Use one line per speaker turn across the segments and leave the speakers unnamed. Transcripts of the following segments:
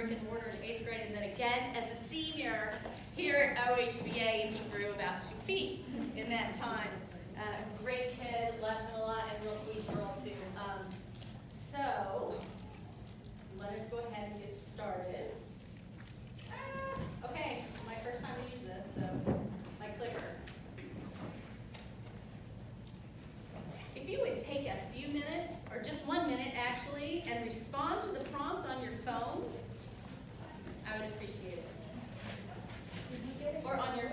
brick and mortar in 8th grade, and then again as a senior here at OHVA, and he grew about 2 feet in that time. Great kid, loved him a lot, and real sweet girl too. So let us go ahead and get started. Okay, my first time to use this, so my clicker. If you would take a few minutes, or just 1 minute actually, and respond to the prompt on your phone, I would appreciate it. Or on your...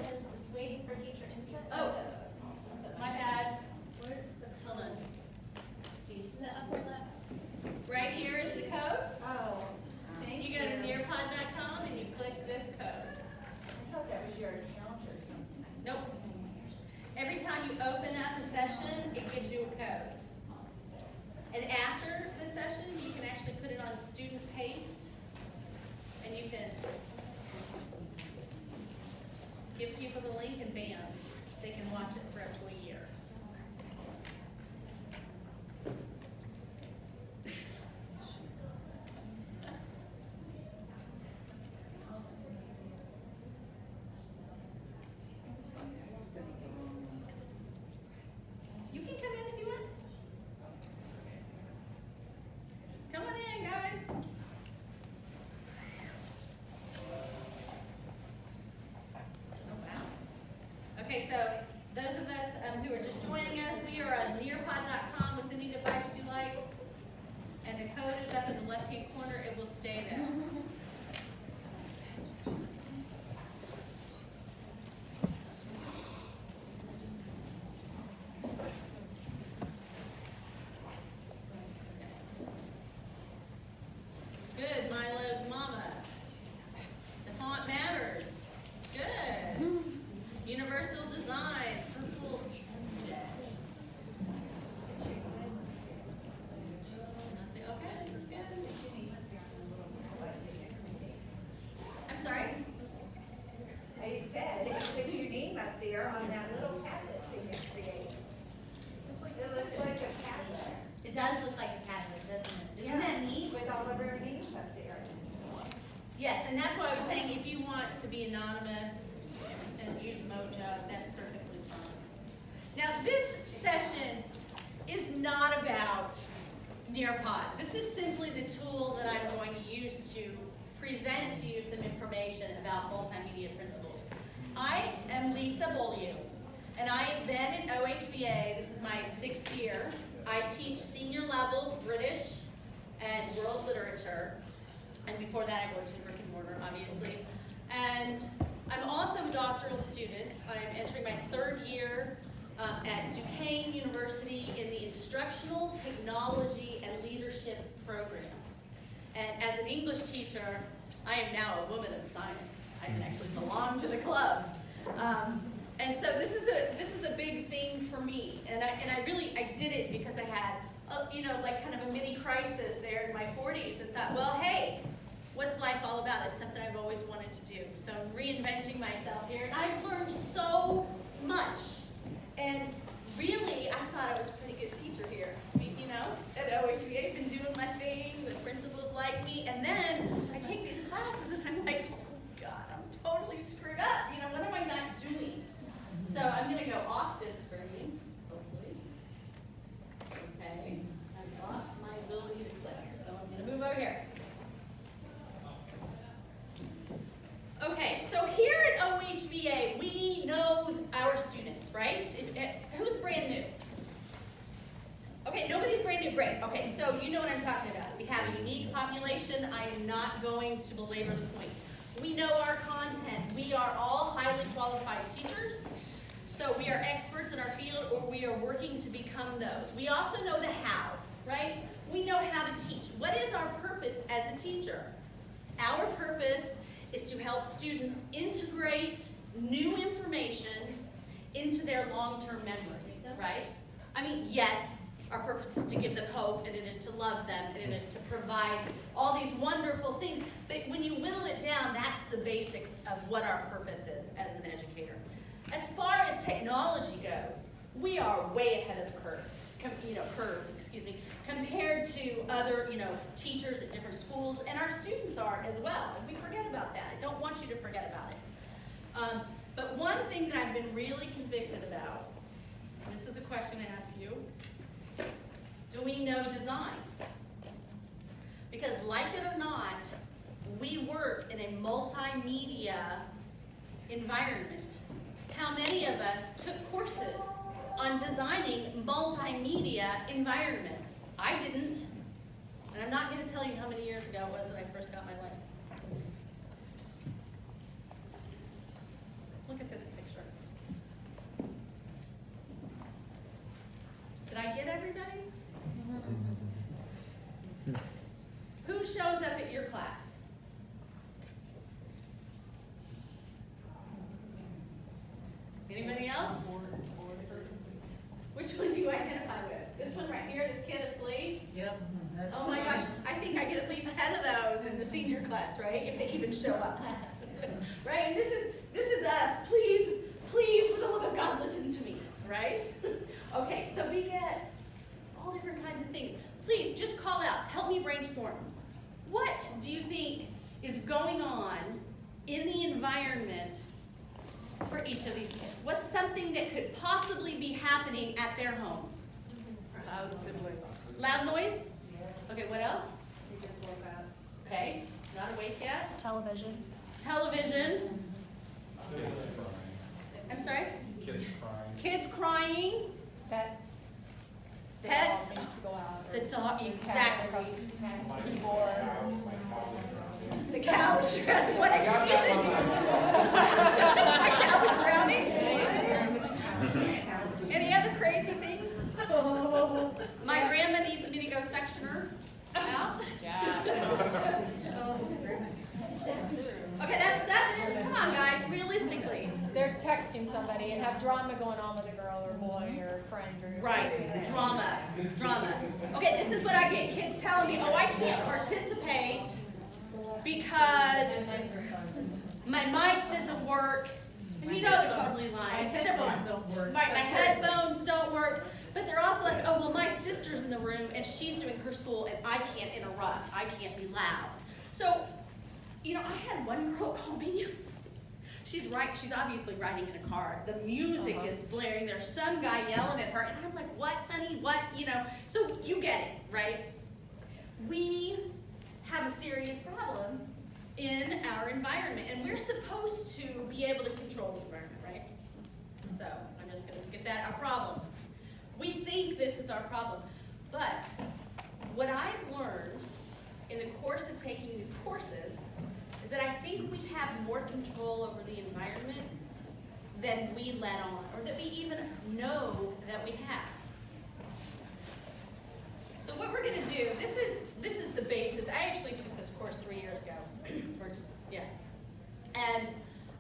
Waiting for teacher input.
Oh, my bad.
Where's the
Hold on.
Is the upper left?
Right here is the code.
Oh, thank
You go to nearpod.com and you click this code.
I thought that was your account or something.
Nope. Every time you open up a session, it gives you a code. And after the session, you can actually put it on student paste, and you can give people the link, and bam, they can watch it for up to a year. You can come in if you want. Come on in, guys. Oh, wow. Okay, so those of us who are just joining us, we are on nearpod.com with any device you like. And the code is up in the left-hand corner. It will stay there. Good, Milo's mama. The font matters. Good. Universal design. Purple. Okay, this is good. I'm sorry?
I said, put your name up there on that little tablet thing it creates. It looks like a tablet.
It does look like a tablet, doesn't it? Isn't that neat?
With all of our names up there.
Yes, and that's why I was saying if you want to be anonymous and use Mojo, that's perfectly fine. Now this session is not about Nearpod. This is simply the tool that I'm going to use to present to you some information about multimedia principles. I am Lisa Beaulieu, and I've been at OHVA. This is my 6th year. I teach senior level British and world literature. And before that, I worked in brick and mortar, obviously. And I'm also a doctoral student. I'm entering my 3rd year at Duquesne University in the Instructional Technology and Leadership program. And as an English teacher, I am now a woman of science. I can actually belong to the club. And so this is a big thing for me. And I did it because I had, like kind of a mini crisis there in my 40s and thought, well, hey, what's life all about? It's something I've always wanted to do. So I'm reinventing myself here, and I've learned so much. And really, I thought I was a pretty good teacher here. At OHVA, I've been doing my thing, the principals like me, and then I take these classes and I'm like, oh God, I'm totally screwed up. What am I not doing? So I'm gonna go off this screen, hopefully. Okay, I've lost my ability to click, so I'm gonna move over here. Okay, so here at OHVA, we know our students, right? Who's brand new? Okay, nobody's brand new, great. Okay, so you know what I'm talking about. We have a unique population. I am not going to belabor the point. We know our content. We are all highly qualified teachers. So we are experts in our field, or we are working to become those. We also know the how, right? We know how to teach. What is our purpose as a teacher? Our purpose is to help students integrate new information into their long-term memory, right? I mean, yes, our purpose is to give them hope, and it is to love them, and it is to provide all these wonderful things. But when you whittle it down, that's the basics of what our purpose is as an educator. As far as technology goes, we are way ahead of the curve compared to other, teachers at different schools, and our students are as well. And we forget about that. I don't want you to forget about it. But one thing that I've been really convicted about, and this is a question I ask you, do we know design? Because like it or not, we work in a multimedia environment. How many of us took courses on designing multimedia environments? I didn't. And I'm not going to tell you how many years ago it was that I first got my license. Look at this picture. Did I get everybody? Who shows up at your class? Anybody else? Which one do you identify with? This one right here, this kid asleep?
Yep.
Oh my gosh, I think I get at least 10 of those in the senior class, right? If they even show up. Right? And this is us. Please, for the love of God, listen to me, right? Okay, so we get all different kinds of things. Please, just call out. Help me brainstorm. What do you think is going on in the environment for each of these kids? What's something that could possibly be happening at their homes?
Loud siblings.
Loud noise? Okay, what else?
They just woke up.
Okay, not awake yet.
Television.
Television. I'm sorry?
Kids crying.
Kids crying.
Pets.
Pets.
The dog needs to go out.
The dog, exactly.
Keyboard.
The couch. What excuse? My couch is drowning. Any other crazy things? My grandma needs me to go section her out. Okay, that's 7. Come on, guys, realistically.
They're texting somebody and have drama going on with a girl or boy or a friend or
Right, drama. Okay, this is what I get. Kids telling me, oh, I can't participate because my mic doesn't work. And you know they're totally lying. But they're lying. Right, my headphones don't work. But they're also like, oh, well, my sister's in the room and she's doing her school and I can't interrupt. I can't be loud. So, I had one girl call me. She's obviously writing in a car. The music is blaring. There's some guy yelling at her. And I'm like, what, honey, what, So you get it, right? We have a serious problem in our environment. And we're supposed to be able to control the environment, right? So I'm just going to skip that. Our problem. We think this is our problem. But what I've learned in the course of taking these courses is that I think we have more control over the environment than we let on, or that we even know that we have. So what we're going to do, this is the basis. I actually took this course 3 years ago. Yes. And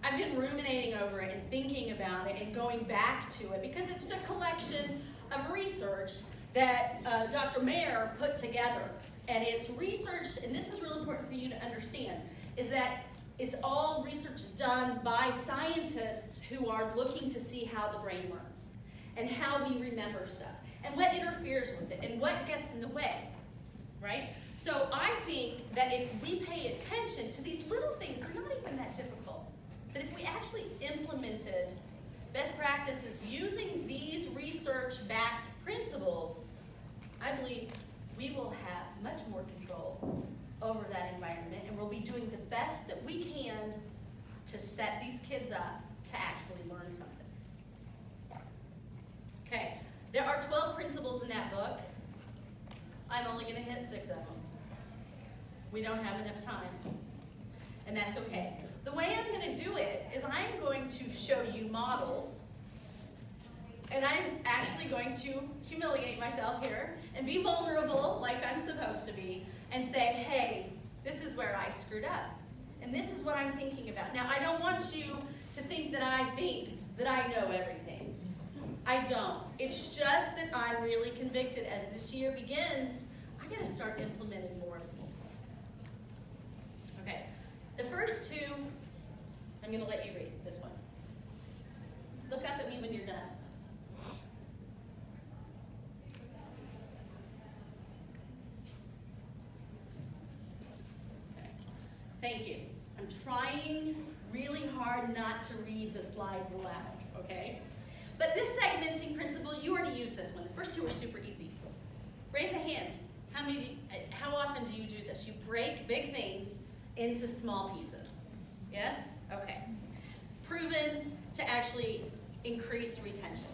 I've been ruminating over it and thinking about it and going back to it because it's a collection of research that Dr. Mayer put together. And it's research, and this is really important for you to understand, is that it's all research done by scientists who are looking to see how the brain learns and how we remember stuff and what interferes with it and what gets in the way, right? So I think that if we pay attention to these little things, they're not even that difficult. But if we actually implemented best practices using these research-backed principles, I believe we will have much more control over that environment, and we'll be doing the best that we can to set these kids up to actually learn something. Okay, there are 12 principles in that book. I'm only going to hit 6 of them. We don't have enough time, and that's okay. The way I'm going to do it is I'm going to show you models, and I'm actually going to humiliate myself here and be vulnerable like I'm supposed to be and say, hey, this is where I screwed up. And this is what I'm thinking about. Now, I don't want you to think that I know everything. I don't. It's just that I'm really convicted as this year begins, I got to start implementing more of these. Okay. The first 2, I'm going to let you read this one. Look up at me when you're done. Thank you. I'm trying really hard not to read the slides aloud, okay? But this segmenting principle, you already used this one. The first two are super easy. Raise the hands. How often do you do this? You break big things into small pieces. Yes? Okay. Proven to actually increase retention.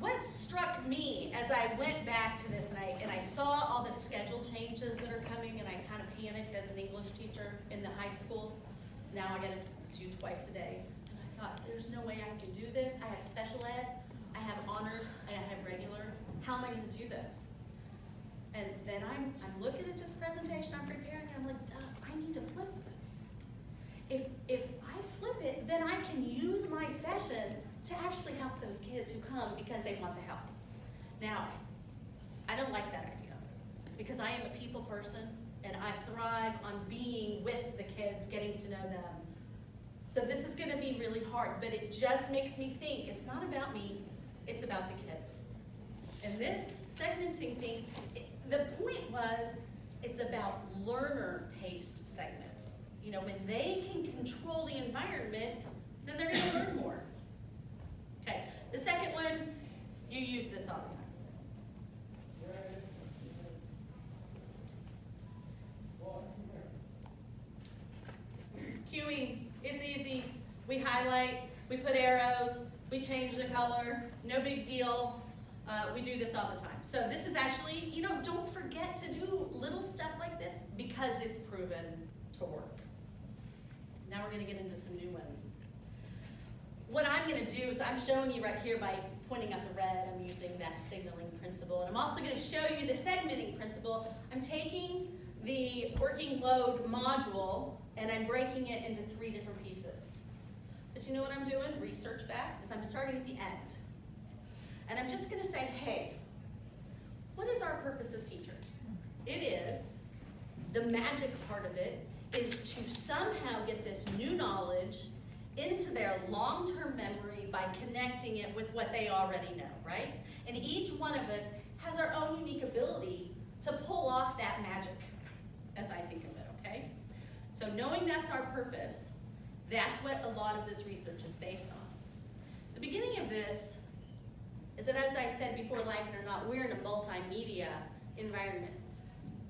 What struck me as I went back to this and I saw all the schedule changes that are coming, and I kind of panicked as an English teacher in the high school. Now I got to do twice a day. And I thought, there's no way I can do this. I have special ed, I have honors, and I have regular. How am I going to do this? And then I'm looking at this presentation, I'm preparing, and I'm like, I need to flip this. If I flip it, then I can use my session to actually help those kids who come because they want the help. Now, I don't like that idea because I am a people person and I thrive on being with the kids, getting to know them. So this is gonna be really hard, but it just makes me think it's not about me, it's about the kids. And this segmenting things, the point was it's about learner-paced segments. You know, when they can control the environment, then they're gonna learn more. Okay, the second one, you use this all the time. Cueing, it's easy. We highlight, we put arrows, we change the color, no big deal. We do this all the time. So this is actually, you know, don't forget to do little stuff like this because it's proven to work. Now we're gonna get into some new ones. What I'm going to do is I'm showing you right here by pointing up the red, I'm using that signaling principle. And I'm also going to show you the segmenting principle. I'm taking the working load module and I'm breaking it into 3 different pieces. But you know what I'm doing? Research back is I'm starting at the end. And I'm just going to say, hey, what is our purpose as teachers? It is, the magic part of it is to somehow get this new knowledge into their long-term memory by connecting it with what they already know, right? And each one of us has our own unique ability to pull off that magic, as I think of it, okay? So knowing that's our purpose, that's what a lot of this research is based on. The beginning of this is that, as I said before, like it or not, we're in a multimedia environment.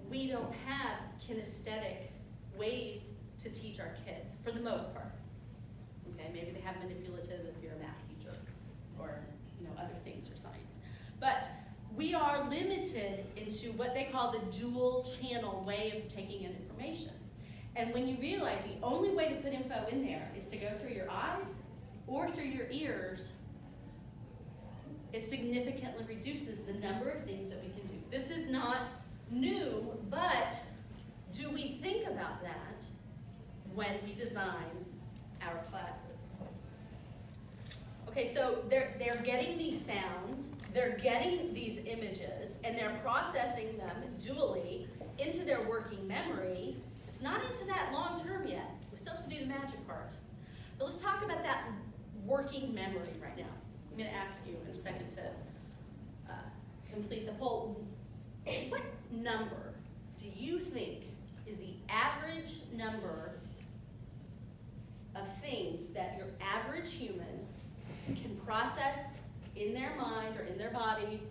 We don't have kinesthetic ways to teach our kids, for the most part. Okay, maybe they have manipulative if you're a math teacher or other things or science. But we are limited into what they call the dual channel way of taking in information. And when you realize the only way to put info in there is to go through your eyes or through your ears, it significantly reduces the number of things that we can do. This is not new, but do we think about that when we design our classes? Okay, so they're getting these sounds, they're getting these images, and they're processing them dually into their working memory. It's not into that long term yet. We still have to do the magic part. But let's talk about that working memory right now. I'm going to ask you in a second to complete the poll. What number do you think is the average number of things that your average human can process in their mind or in their bodies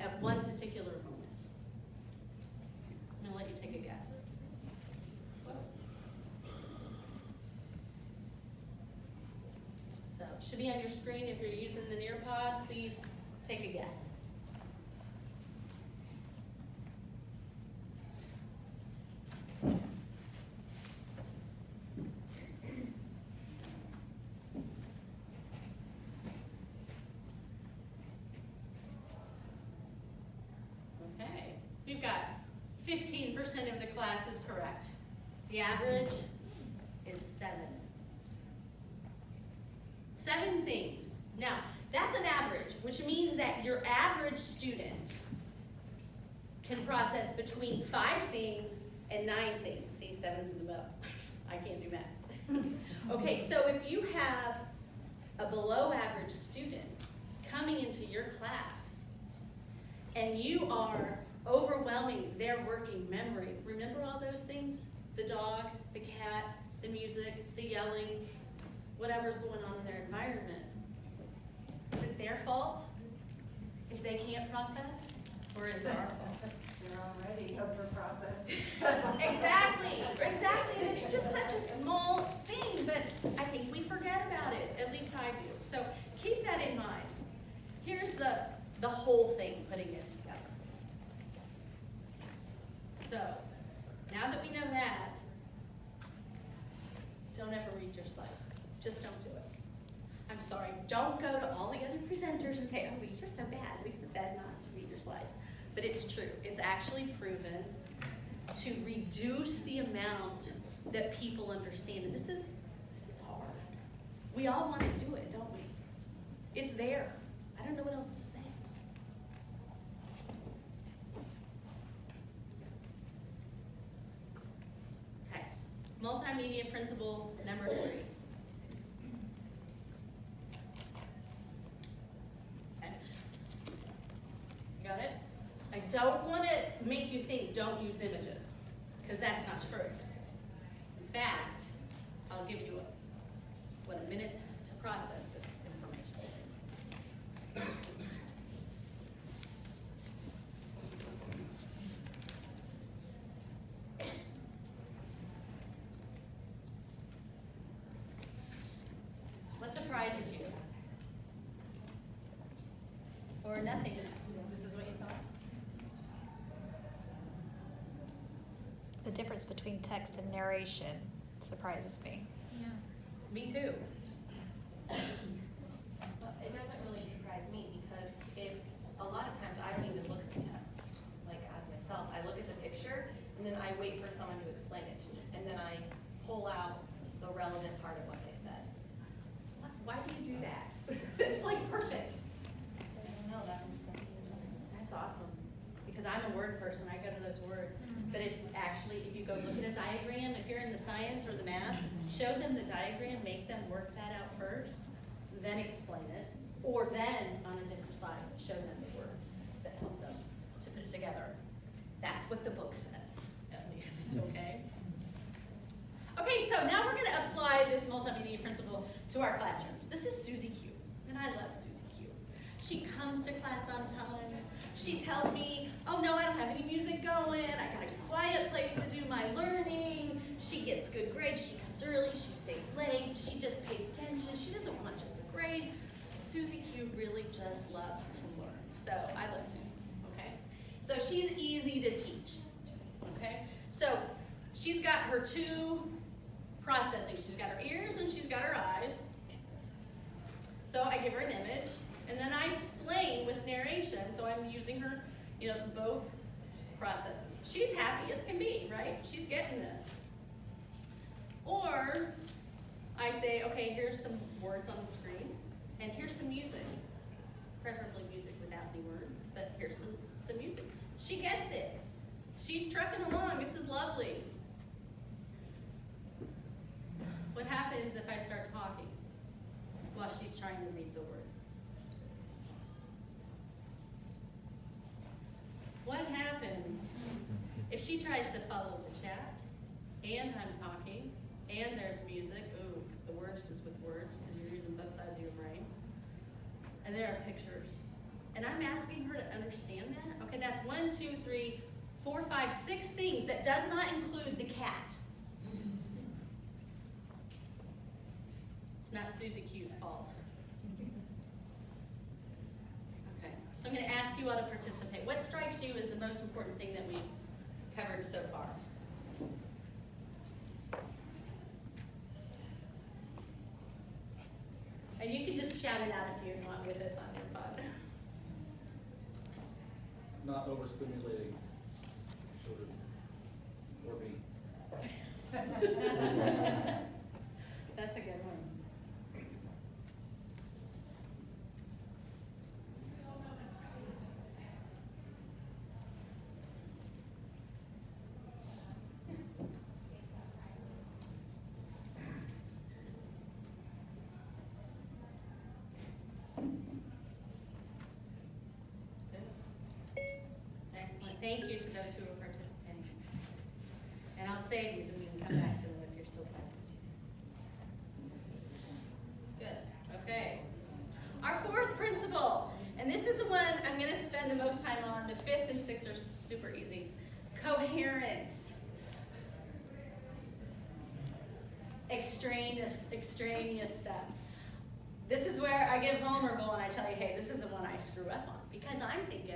at one particular moment? I'm going to let you take a guess. So it should be on your screen. If you're using the Nearpod, please take a guess. Okay, we've got 15% of the class is correct. The average is 7. 7 things. Now, that's an average, which means that your average student can process between 5 things and 9 things. See, 7's in the middle. I can't do math. Okay, so if you have a below average student coming into your class and you are overwhelming their working memory. Remember all those things? The dog, the cat, the music, the yelling, whatever's going on in their environment. Is it their fault if they can't process? Or is it our fault?
They're already over-processed.
Exactly. And it's just such a small thing, but I think we forget about it. At least I do. So keep that in mind. Here's the whole thing, putting it together. So, now that we know that, don't ever read your slides. Just don't do it. I'm sorry, don't go to all the other presenters and say, oh, you're so bad. Lisa said not to read your slides. But it's true. It's actually proven to reduce the amount that people understand. And this is hard. We all want to do it, don't we? It's there. I don't know what else to say. Okay. Multimedia principle number 3. Okay. Got it? I don't want to make you think don't use images, because that's not true. In fact, I'll give you a minute to process this information. What surprises you? Or nothing? This is what you thought?
The difference between text and narration surprises me.
Yeah.
Me too.
Well, it doesn't really surprise me because if a lot of times I don't even look at the text, like as myself, I look at the picture and then I wait for someone to explain it to me, and then I pull out the relevant part of what they said.
Why do you do that? It's like perfect.
I don't know,
That's awesome. Because I'm a word person, I go to those words. But it's actually, if you go look at a diagram, if you're in the science or the math, show them the diagram, make them work that out first, then explain it. Or then, on a different slide, show them the words that help them to put it together. That's what the book says, at least, okay? Okay, so now we're gonna apply this multimedia principle to our classrooms. This is Susie Q, and I love Susie Q. She comes to class on time. She tells me, oh no, I don't have any music going. I got a quiet place to do my learning. She gets good grades. She comes early. She stays late. She just pays attention. She doesn't want just the grade. Susie Q really just loves to learn. So I love Susie, okay? So she's easy to teach, okay? So she's got her 2 processing. She's got her ears and she's got her eyes. So I give her an image. And then I explain with narration, so I'm using her, both processes. She's happy as can be, right? She's getting this. Or I say, okay, here's some words on the screen, and here's some music. Preferably music without any words, but here's some music. She gets it. She's trucking along. This is lovely. What happens if I start talking while she's trying to read the words? What happens if she tries to follow the chat, and I'm talking, and there's music? Ooh, the words just with words, because you're using both sides of your brain. And there are pictures. And I'm asking her to understand that. Okay, that's 1, 2, 3, 4, 5, 6 things. That does not include the cat. It's not Susie Q's fault. Okay, so I'm going to ask you all to participate. What strikes you as the most important thing that we've covered so far? And you can just shout it out if you want with us on your phone.
Not overstimulating children or me.
That's a good one. Excellent. thank you to those who are participating. And I'll save these and we can come back to them if you're still present. Good, okay. Our fourth principle, and this is the one I'm going to spend the most time on. The fifth and sixth are super easy. Coherence. Extraneous stuff. This is where I get vulnerable and I tell you, hey, this is the one I screw up on. Because I'm thinking,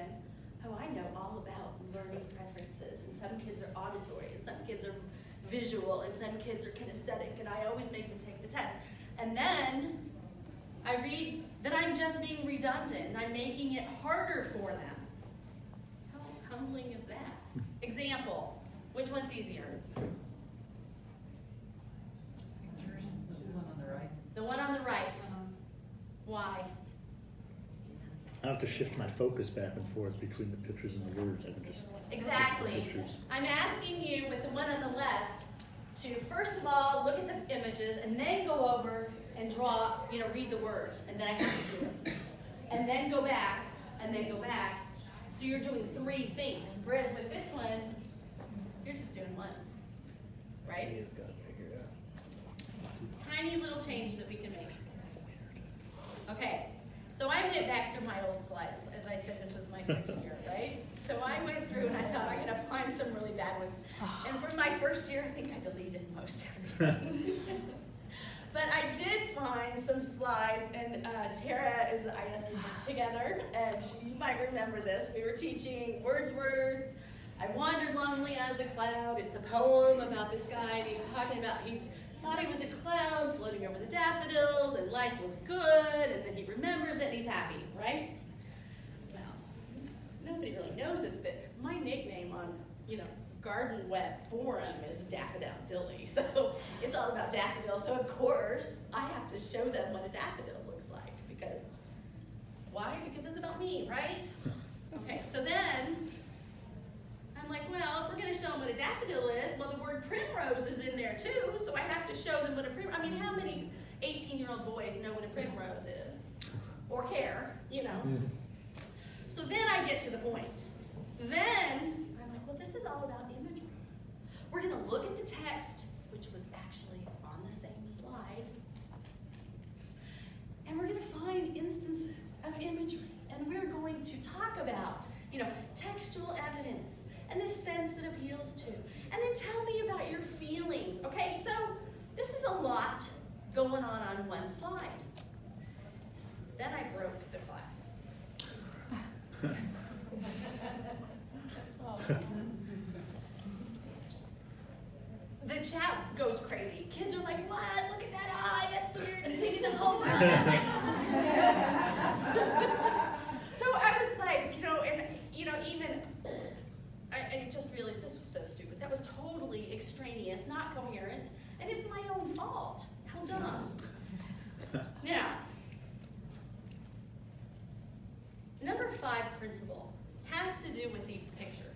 oh, I know all about learning preferences. And some kids are auditory, and some kids are visual, and some kids are kinesthetic, and I always make them take the test. And then I read that I'm just being redundant, and I'm making it harder for them. How humbling is that? Example, which one's easier? The one on the right. Why?
I have to shift my focus back and forth between the pictures and the words. I can just
Exactly.
pictures.
I'm asking you with the one on the left to first of all look at the images and then go over and draw, read the words, and then I have to do it. And then go back, and then go back. So you're doing 3 things. Whereas with this one, you're just doing 1. Right?
It's got to figure it out.
Tiny little change that we can make. Okay, so I went back through my old slides. As I said, this was my 6th year, right? So I went through and I thought I'm gonna find some really bad ones. And for my first year, I think I deleted most everything. But I did find some slides, and Tara is the IS together, and you might remember this. We were teaching Wordsworth, I Wandered Lonely as a Cloud. It's a poem about this guy, and he's talking about, thought he was a cloud floating over the daffodils, and life was good, and then he remembers it, and he's happy, right? Well, nobody really knows this, but my nickname on, Garden Web Forum is Daffodil Dilly, so it's all about daffodils. So of course, I have to show them what a daffodil looks like, because, why? Because it's about me, right? Okay, so then, I'm like, well, if we're going to show them what a daffodil is, well, the word primrose is in there too, so I have to show them what a primrose, how many 18-year-old boys know what a primrose is? Or care, So then I get to the point. Then, I'm like, well, this is all about imagery. We're going to look at the text, which was actually on the same slide, and we're going to find instances of imagery, and we're going to talk about, textual evidence, and the sense it appeals to. And then tell me about your feelings. Okay, so this is a lot going on one slide. Then I broke the class. The chat goes crazy. Kids are like, what? Look at that eye. That's the weirdest thing in the whole world. So I was like, I just realized this was so stupid. That was totally extraneous, not coherent, and it's my own fault. How dumb. Now, number 5 principle has to do with these pictures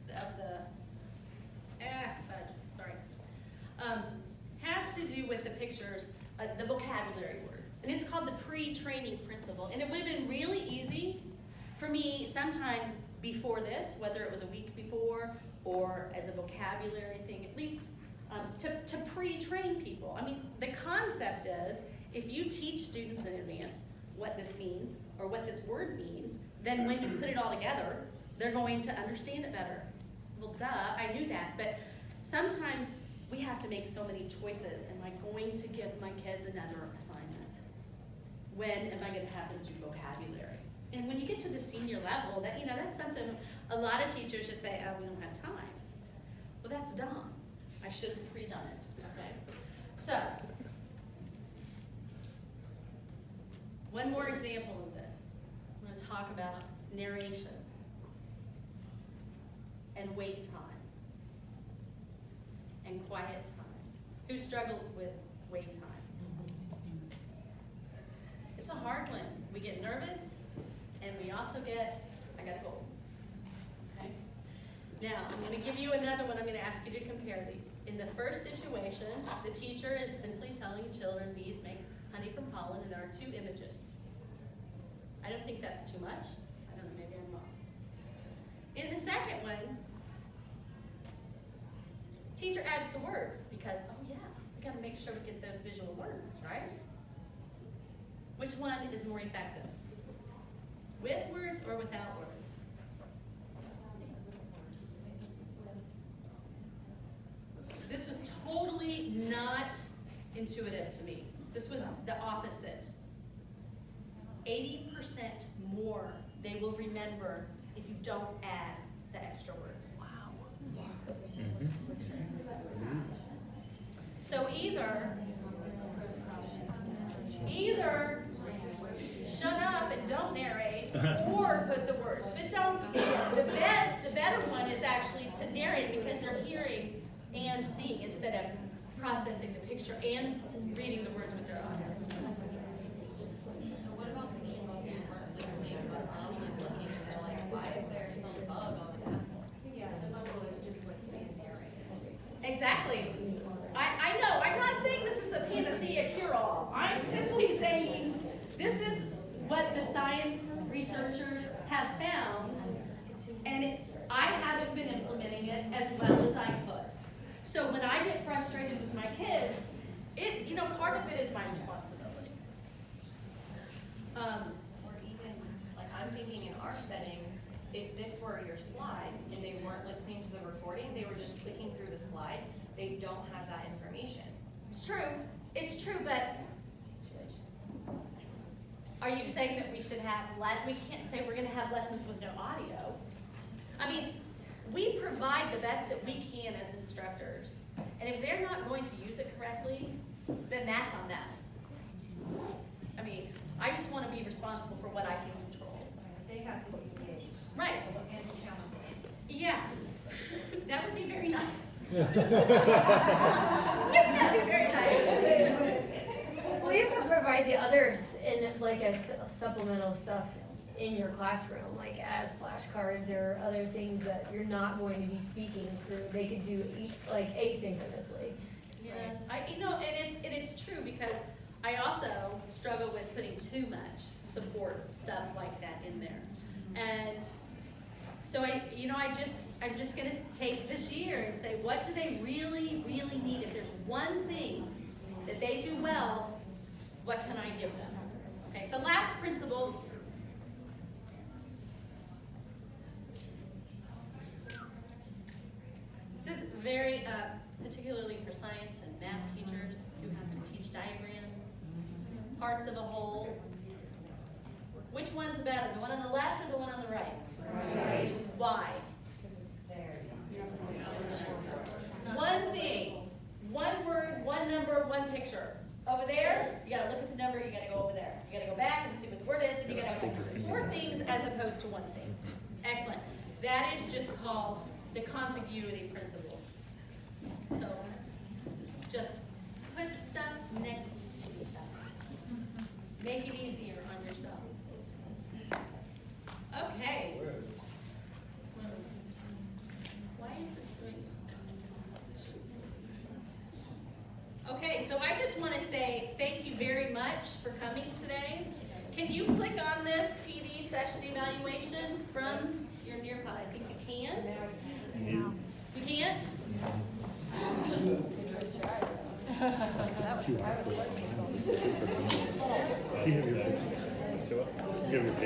of has to do with the pictures, the vocabulary words. And it's called the pre-training principle. And it would have been really easy for me sometime before this, whether it was a week before or as a vocabulary thing, at least to pre-train people. The concept is, if you teach students in advance what this means or what this word means, then when you put it all together, they're going to understand it better. Well, duh, I knew that, but sometimes we have to make so many choices. Am I going to give my kids another assignment? When am I going to have them do vocabulary? And when you get to the senior level, that's something a lot of teachers just say, oh, we don't have time. Well, that's dumb. I should have pre-done it, okay? So, one more example of this. I'm going to talk about narration and wait time and quiet time. Who struggles with wait time? It's a hard one. We get nervous, and we also get, I gotta go. Okay? Now, I'm going to give you another one. I'm going to ask you to compare these. In the first situation, the teacher is simply telling children bees make honey from pollen, and there are 2 images. I don't think that's too much. I don't know, maybe I'm wrong. In the second one, teacher adds the words because, oh yeah, we gotta make sure we get those visual words, right? Which one is more effective? With words or without words? This was totally not intuitive to me. This was the opposite. 80% more they will remember if you don't add the extra words. Wow. So either shut up and don't narrate, or put the words. But the better one is actually to narrate because they're hearing and seeing instead of processing the picture and reading the words with their eyes.
So what about the kids who weren't listening but was looking, so like, why is there some bug on that?
Yeah, the bubble is just what's being narrated.
Exactly. I know, I'm not saying this is a panacea cure-all. I'm simply saying this is what the science researchers have found, and I haven't been implementing it as well as I could. So when I get frustrated with my kids, part of it is my responsibility.
Or even, like, I'm thinking in our setting, if this were your slide and they weren't listening to the recording, they were just clicking through the slide, they don't have that information.
It's true, but are you saying that we should have, we can't say we're gonna have lessons with no audio. I mean, we provide the best that we can as instructors. And if they're not going to use it correctly, then that's on them. I mean, I just want to be responsible for what I can control.
They have to be engaged.
Right.
And accountable.
Yes. That would be very nice. Wouldn't that be very nice?
Well, you have to provide the others in like as supplemental stuff in your classroom, like as flashcards or other things that you're not going to be speaking through. They could do like asynchronously.
Yes, and it's true because I also struggle with putting too much support stuff like that in there. And so I'm just gonna take this year and say, what do they really, really need? If there's one thing that they do well, what can I give them? Okay, so last principle. This is very, particularly for science and math teachers who have to teach diagrams, parts of a whole. Which one's better, the one on the left or the one on the right?
Right.
Why?
Because it's there.
One thing, one word, one number, one picture. Over there, you gotta look at the number, you gotta go over there. You gotta go back and see what the word is, then you gotta go. 4 things as opposed to 1 thing. Excellent. That is just called the contiguity principle. So, just put stuff next to each other. Make it easier on yourself. Okay. Why is this doing? Okay, so I just want to say thank you very much for coming today. Can you click on this PD session evaluation from your Nearpod? I think you can.
No.
You can't?
Do you have your picture? Show up. Do you have your